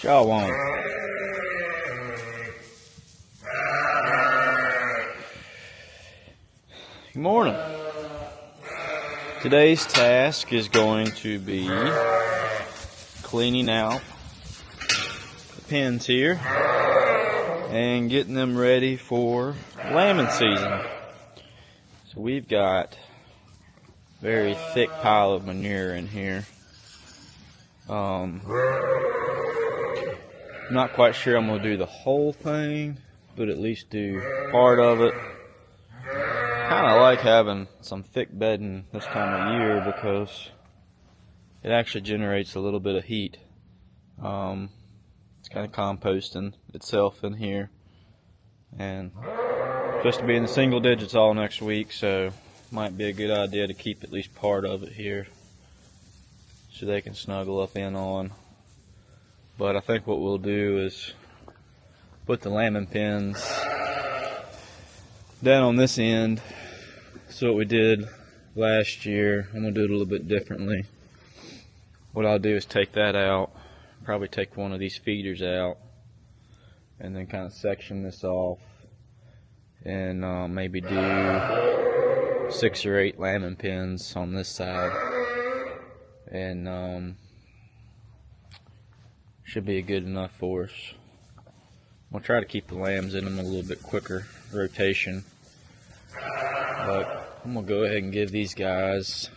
y'all want? Good morning. Today's task is going to be cleaning out the pens here and getting them ready for lambing season. So we've got a very thick pile of manure in here. I'm not quite sure I'm going to do the whole thing, but at least do part of it. Kind of like having some thick bedding this time of year because it actually generates a little bit of heat. It's kind of composting itself in here, and supposed to be in the single digits all next week, so might be a good idea to keep at least part of it here so they can snuggle up in on. But I think what we'll do is put the lambing pens down on this end. So what we did last year, I'm going to do it a little bit differently. What I'll do is take that out, probably take one of these feeders out, and then kind of section this off, and maybe do 6 or 8 lambing pens on this side, and should be good enough for us. We'll try to keep the lambs in them a little bit quicker rotation, but I'm gonna go ahead and give these guys,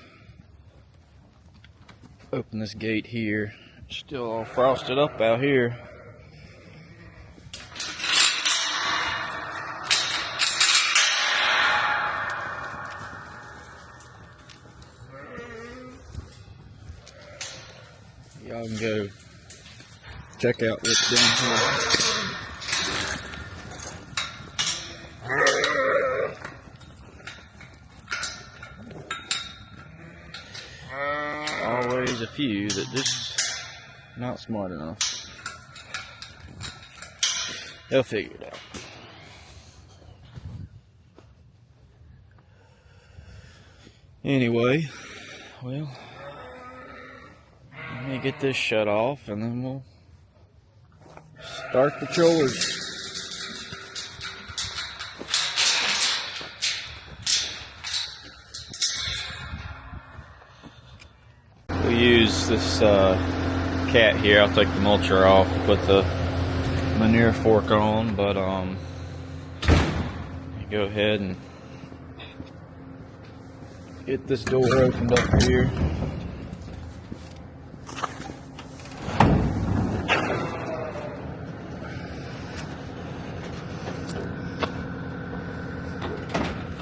open this gate here. It's still all frosted up out here. Y'all can go check out what's down here. Always a few that just not smart enough. They'll figure it out. Anyway, well, let me get this shut off and then we'll start the chores. We'll use this cat here. I'll take the mulcher off and put the manure fork on, but go ahead and get this door opened up here.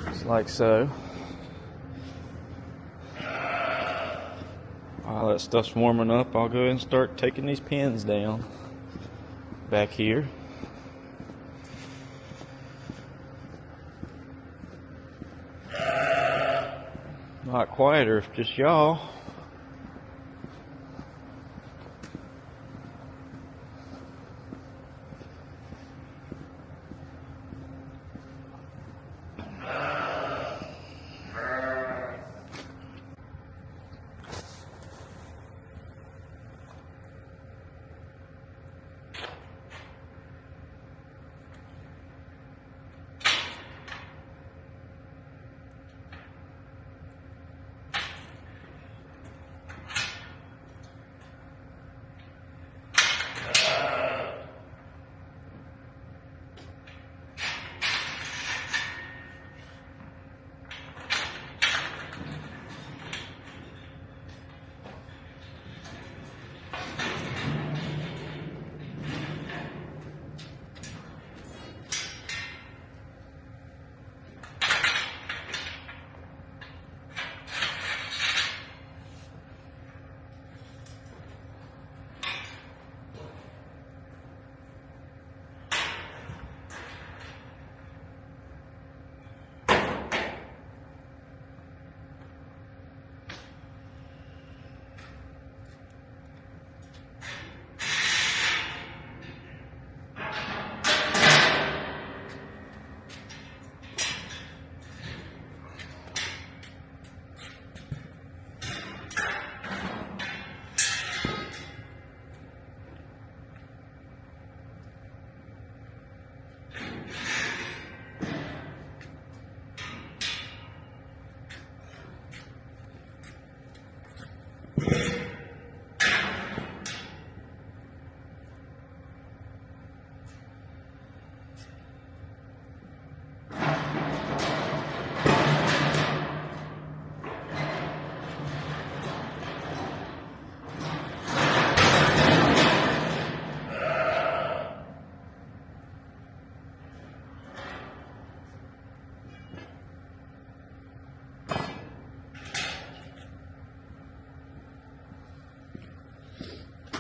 Just like so. While that stuff's warming up, I'll go ahead and start taking these pins down back here. Not quieter, just y'all.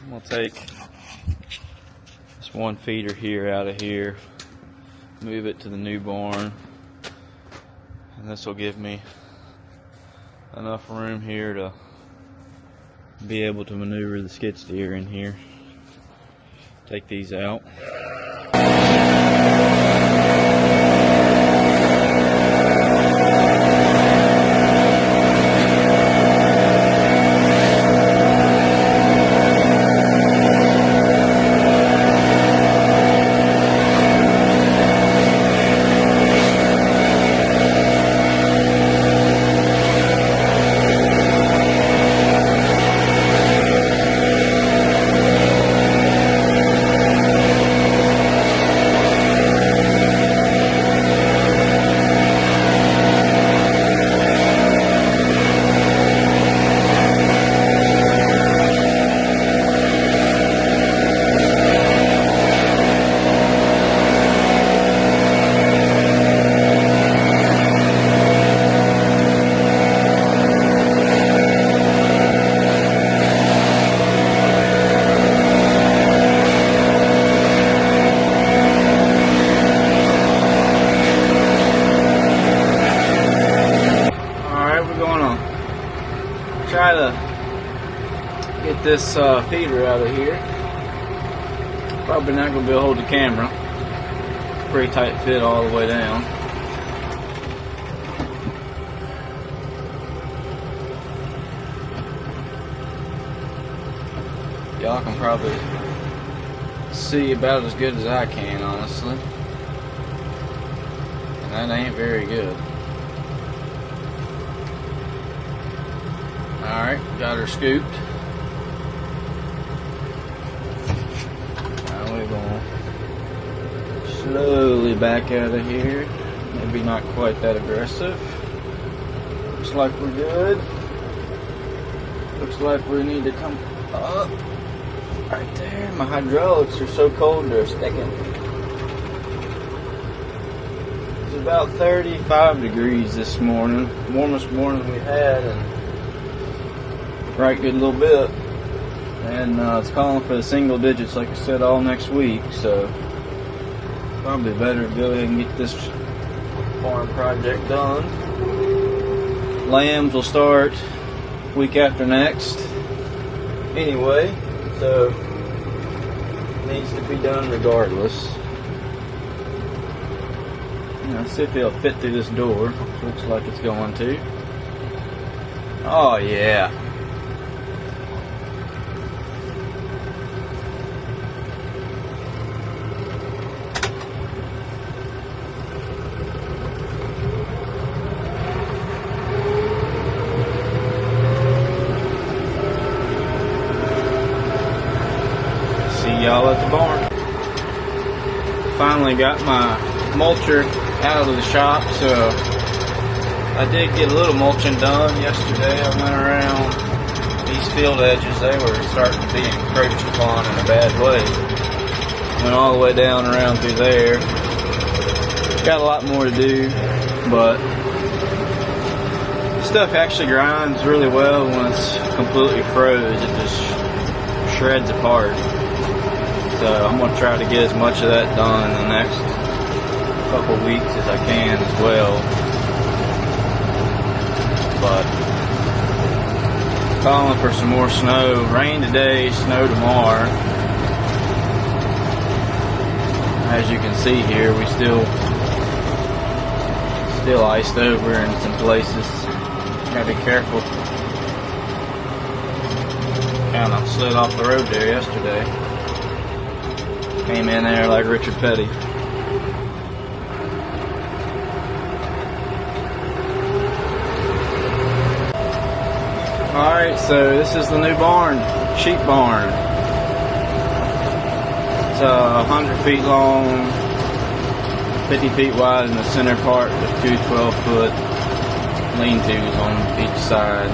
I'm gonna take this one feeder here out of here, move it to the new barn, and this will give me enough room here to be able to maneuver the skid steer in here. Take these out. Try to get this feeder out of here. Probably not going to be able to hold the camera. It's pretty tight fit all the way down. Y'all can probably see about as good as I can, honestly. And that ain't very good. Alright, got her scooped. Now we're going to slowly back out of here. Maybe not quite that aggressive. Looks like we're good. Looks like we need to come up. Right there. My hydraulics are so cold they're sticking. It's about 35 degrees this morning. Warmest morning we had. And right good little bit, and it's calling for the single digits like I said all next week, so probably better to go ahead and get this farm project done. Lambs will start week after next anyway, so it needs to be done regardless. Let's see if it'll fit through this door. Looks like it's going to. Oh yeah. Y'all at the barn. Finally got my mulcher out of the shop, so I did get a little mulching done yesterday. I went around these field edges. They were starting to be encroached upon in a bad way. Went all the way down around through there. Got a lot more to do, but stuff actually grinds really well when it's completely froze. It just shreds apart. So I'm going to try to get as much of that done in the next couple weeks as I can as well. But calling for some more snow. Rain today, snow tomorrow. As you can see here, we still iced over in some places. Gotta be careful. Kind of slid off the road there yesterday. Came in there like Richard Petty. Alright, so this is the new barn, sheep barn. It's 100 feet long, 50 feet wide in the center part with two 12-foot lean-tos on each side.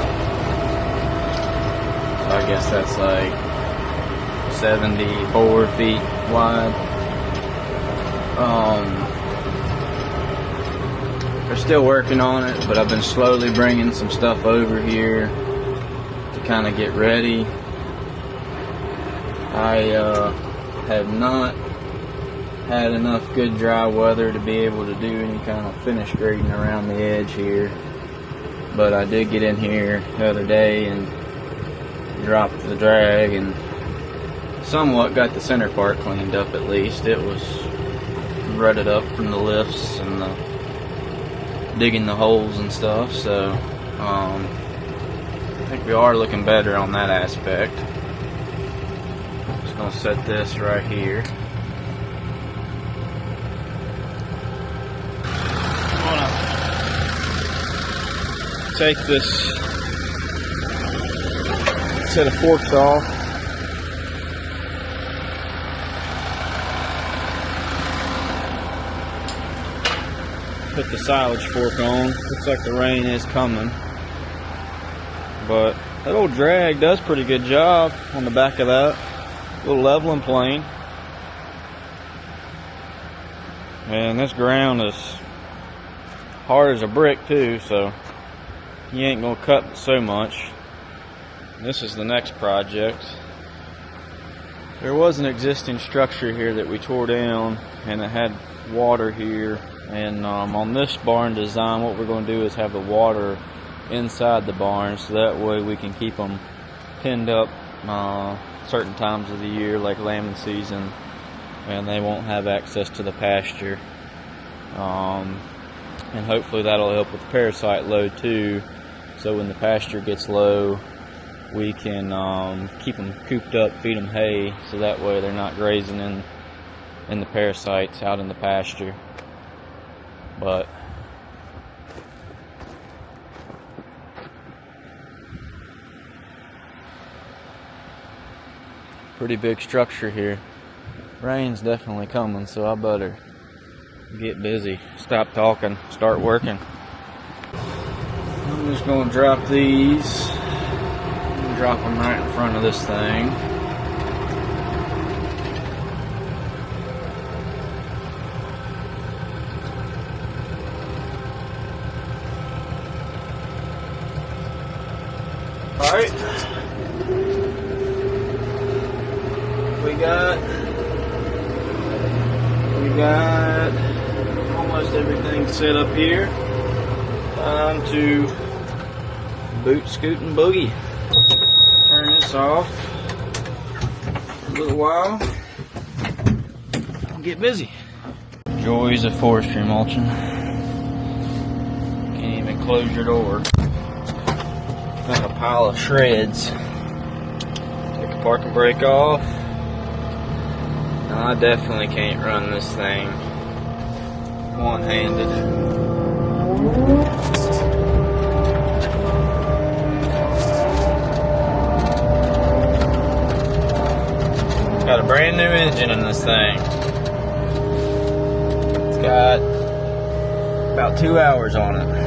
So I guess that's like 74 feet wide. They're still working on it, but I've been slowly bringing some stuff over here to kind of get ready. I have not had enough good dry weather to be able to do any kind of finish grading around the edge here, but I did get in here the other day and dropped the drag and somewhat got the center part cleaned up. At least it was rutted up from the lifts and the digging the holes and stuff, so I think we are looking better on that aspect. Just gonna set this right here. I'm gonna take this set of forks off. Put the silage fork on. Looks like the rain is coming, but that old drag does pretty good job on the back of that. A little leveling plane. And this ground is hard as a brick too, so you ain't gonna cut so much. This is the next project. There was an existing structure here that we tore down, and it had water here. And on this barn design, what we're going to do is have the water inside the barn, so that way we can keep them pinned up certain times of the year, like lambing season, and they won't have access to the pasture. And hopefully that'll help with the parasite load too, so when the pasture gets low, we can keep them cooped up, feed them hay, so that way they're not grazing in the parasites out in the pasture. But pretty big structure here. Rain's definitely coming, so I better get busy. Stop talking, start working. I'm just gonna drop these. Drop them right in front of this thing. Alright, we got almost everything set up here. Time to boot, scoot, and boogie. Turn this off for a little while and get busy. Joys of forestry mulching. Can't even close your door. Got a pile of shreds. Take the parking brake off. Now, I definitely can't run this thing one-handed. Got a brand new engine in this thing. It's got about 2 hours on it.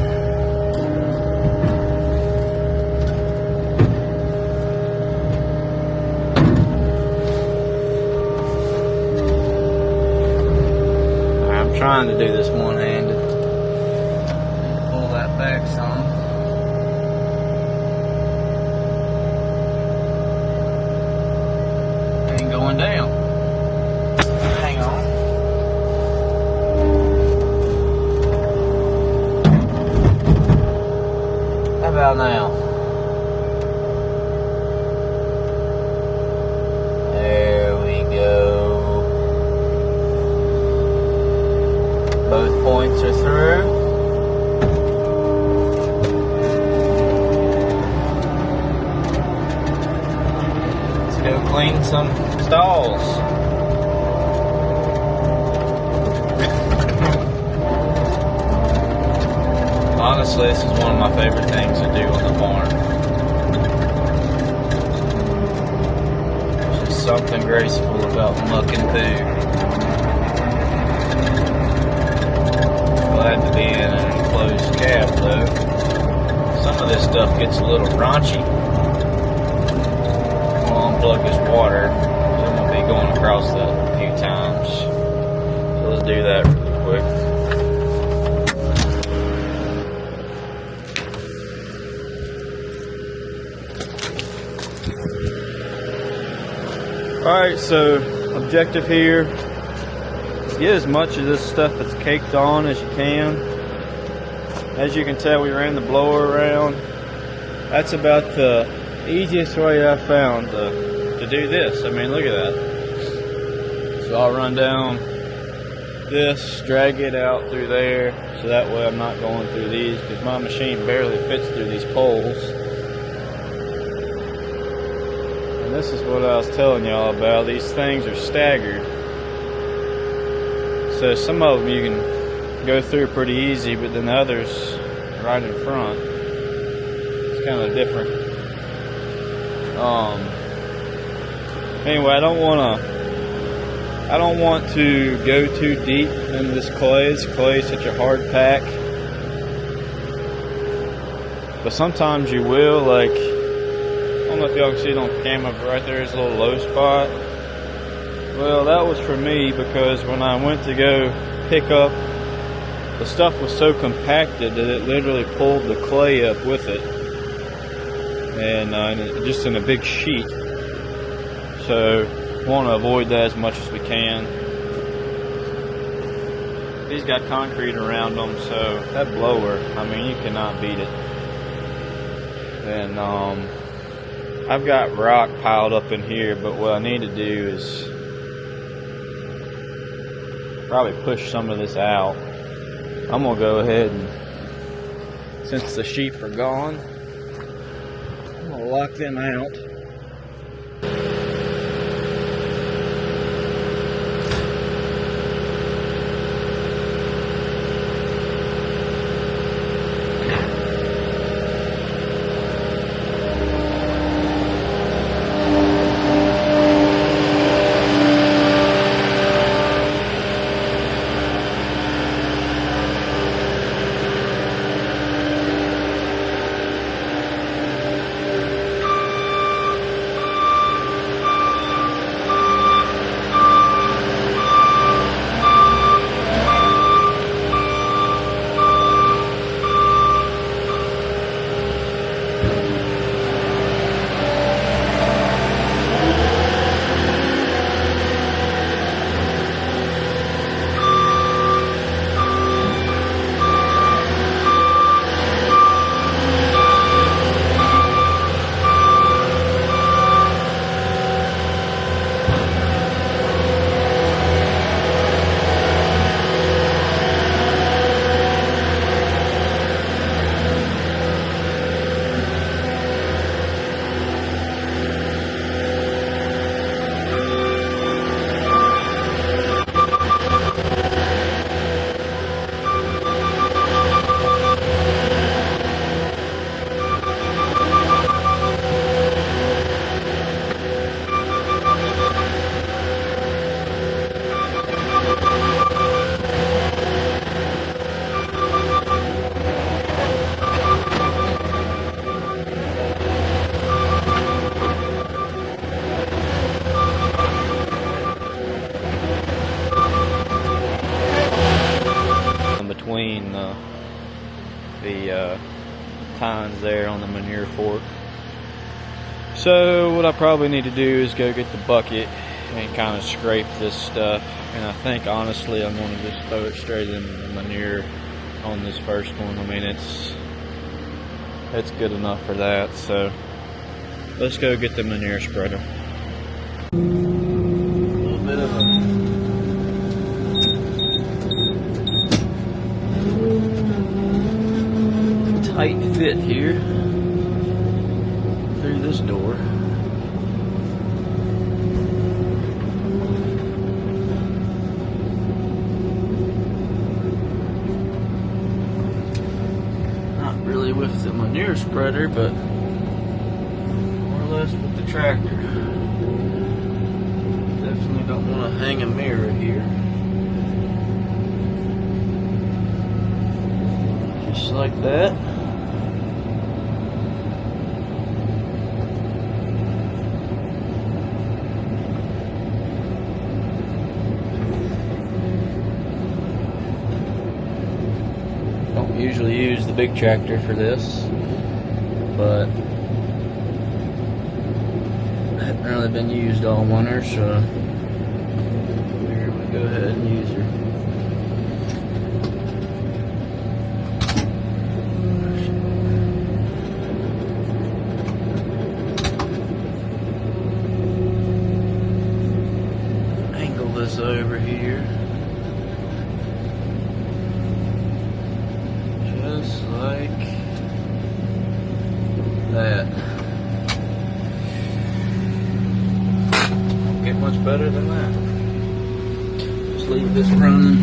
Trying to do this one-handed. Pull that back some. Ain't going down. Hang on. How about now? There we go. Both points are through. Let's go clean some stalls. Honestly, this is one of my favorite things to do on the farm. There's just something graceful about mucking through. Glad to be in an enclosed cab though. Some of this stuff gets a little raunchy. I'll unplug this water, because I'm going to be going across that a few times. So let's do that really quick. Alright, so objective here is get as much of this stuff that's caked on as you can. As you can tell, we ran the blower around. That's about the easiest way I found to do this. I mean, look at that. So I'll run down this, drag it out through there, so that way I'm not going through these, because my machine barely fits through these poles. And this is what I was telling y'all about. These things are staggered. So some of them you can go through pretty easy, but then the others right in front, it's kind of different. Anyway, I don't want to go too deep into this clay. This clay is such a hard pack. But sometimes you will, like, I don't know if y'all can see it on camera, but right there is a little low spot. Well, that was for me because when I went to go pick up, the stuff was so compacted that it literally pulled the clay up with it. And just in a big sheet. So we want to avoid that as much as we can. These got concrete around them, so that blower, I mean, you cannot beat it. And I've got rock piled up in here, but what I need to do is probably push some of this out. I'm gonna go ahead and, since the sheep are gone, I'm gonna lock them out. Between the tines there on the manure fork. So what I probably need to do is go get the bucket and kind of scrape this stuff, and I think honestly I'm going to just throw it straight in the manure on this first one. I mean, it's good enough for that. So let's go get the manure spreader. A little bit of a tight fit here through this door. Not really with the manure spreader, but more or less with the tractor. Definitely don't want to hang a mirror here. Just like that. Usually use the big tractor for this, but I hadn't really they've been used all winter, so we're gonna go ahead and use her. Angle this over here. Just like that. Don't get much better than that. Just leave this running.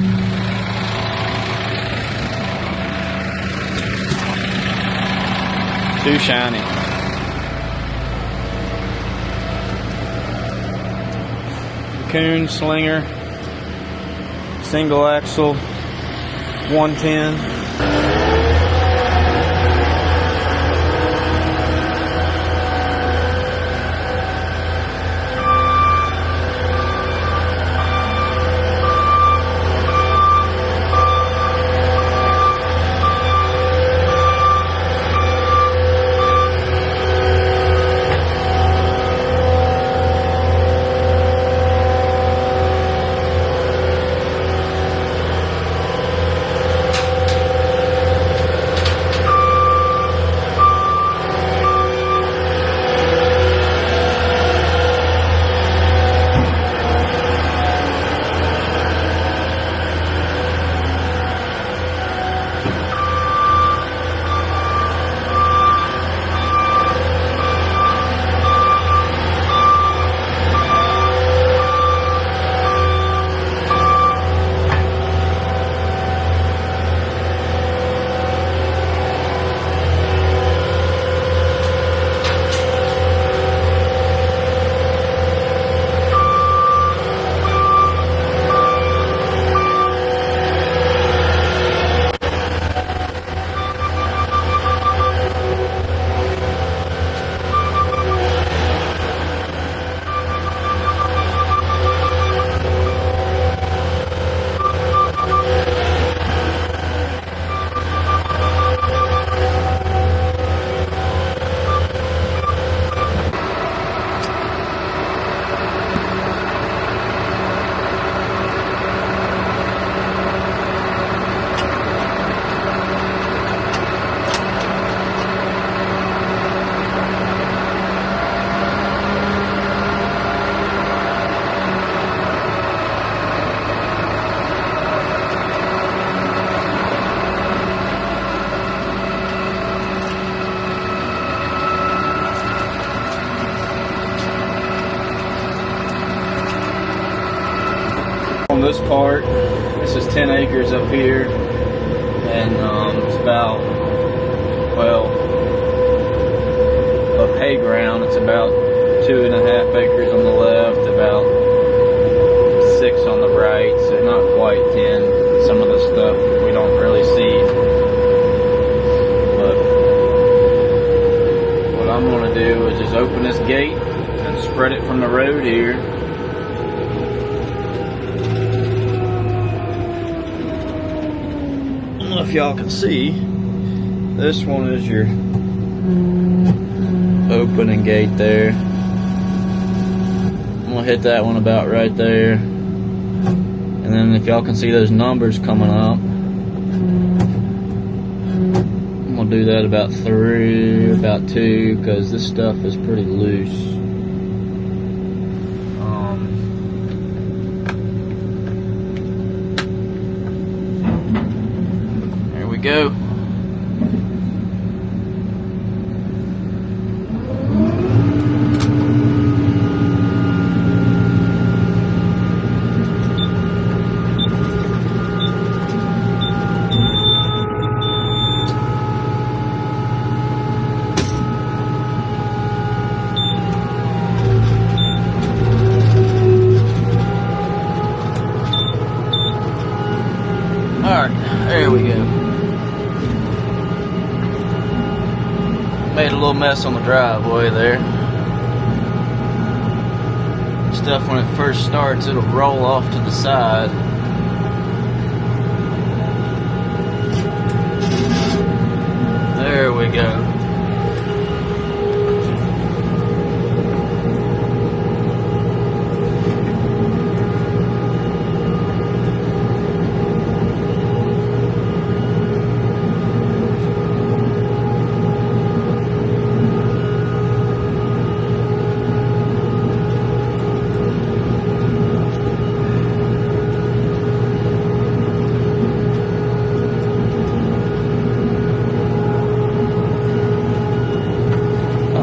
Too shiny. Coon Slinger, single axle, 110. On this part, this is 10 acres up here, and it's about, well, of hay ground, it's about 2.5 acres on the left, about 6 on the right, so not quite 10. Some of the stuff we don't really see, but what I'm going to do is just open this gate and spread it from the road here. I don't know if y'all can see, this one is your opening gate there. I'm gonna hit that one about right there, and then if y'all can see those numbers coming up, I'm gonna do that about 3, about 2, because this stuff is pretty loose. There we go. Alright, there we go. Made a little mess on the driveway there. Stuff, when it first starts, it'll roll off to the side. There we go.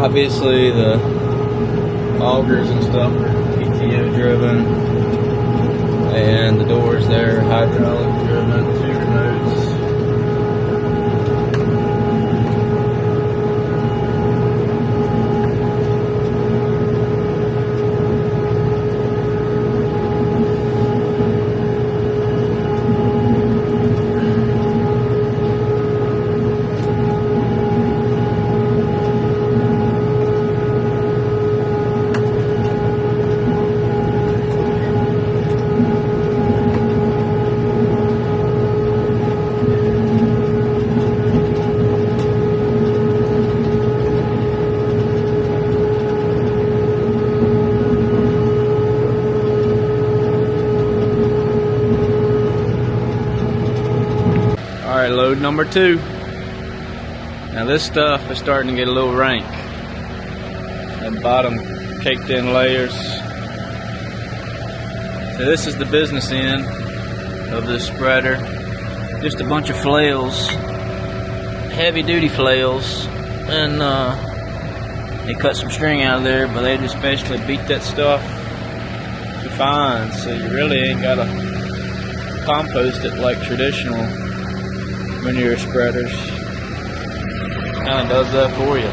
Obviously the augers and stuff are PTO driven, and the doors there are hydraulic driven, 2 remotes. Alright, load number 2. Now this stuff is starting to get a little rank. That bottom caked in layers. So this is the business end of this spreader. Just a bunch of flails, heavy duty flails, and they cut some string out of there, but they just basically beat that stuff to fine, so you really ain't gotta compost it like traditional manure spreaders. Kind of does that for you.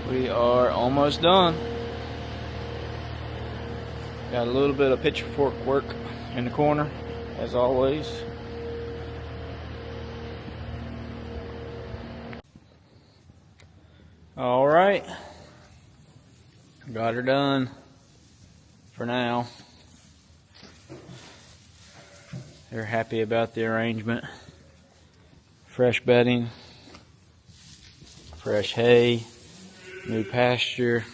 We are almost done. Got a little bit of pitchfork work in the corner, as always. All right. Got her done for now. They're happy about the arrangement. Fresh bedding, fresh hay, new pasture.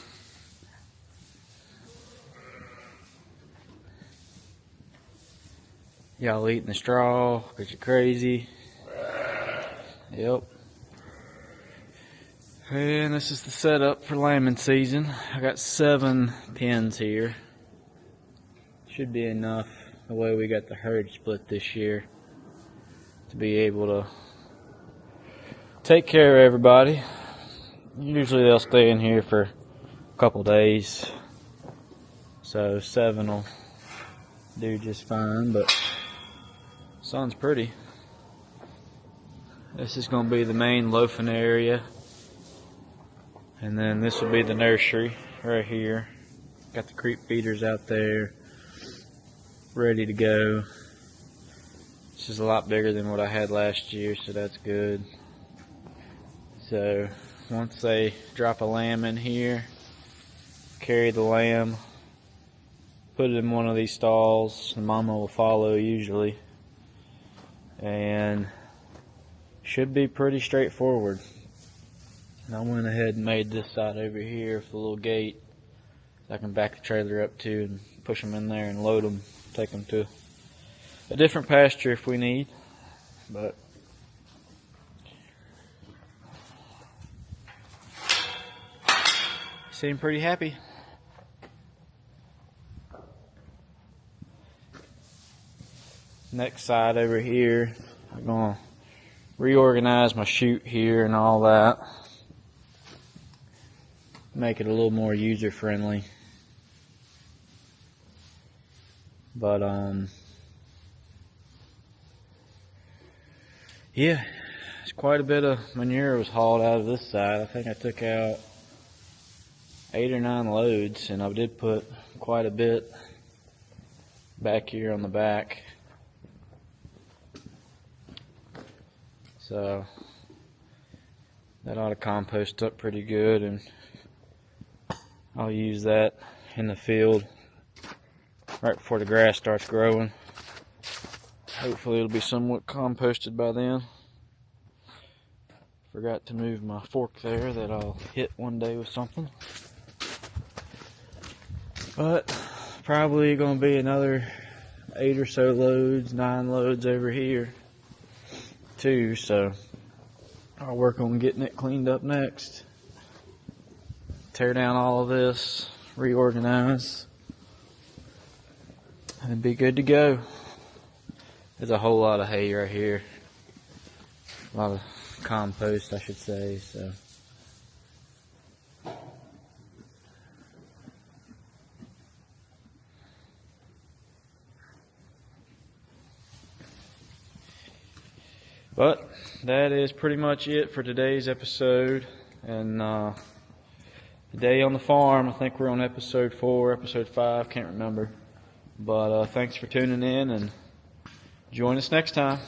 Y'all eating the straw because you're crazy. Yep. And this is the setup for lambing season. I got 7 pens here. Should be enough the way we got the herd split this year to be able to take care of everybody. Usually they'll stay in here for a couple days, so 7 will do just fine, but sun's pretty. This is going to be the main loafing area, and then this will be the nursery right here. Got the creep feeders out there ready to go. This is a lot bigger than what I had last year, so that's good. So once they drop a lamb in here, carry the lamb, put it in one of these stalls. The mama will follow usually, and should be pretty straightforward. And I went ahead and made this side over here for the little gate I can back the trailer up to and push them in there and load them, take them to a different pasture if we need. But seem pretty happy. Next side over here, I'm gonna reorganize my chute here and all that. Make it a little more user friendly. But yeah, it's quite a bit of manure was hauled out of this side. I think I took out 8 or 9 loads, and I did put quite a bit back here on the back. So that ought to compost up pretty good, and I'll use that in the field right before the grass starts growing. Hopefully it'll be somewhat composted by then. Forgot to move my fork there that I'll hit one day with something. But probably going to be another 8 or so loads, 9 loads over here too, so I'll work on getting it cleaned up next. Tear down all of this, reorganize, and be good to go. There's a whole lot of hay right here. A lot of compost, I should say, so. But that is pretty much it for today's episode. And today on the farm, I think we're on episode 4, episode 5, can't remember. But thanks for tuning in, and join us next time.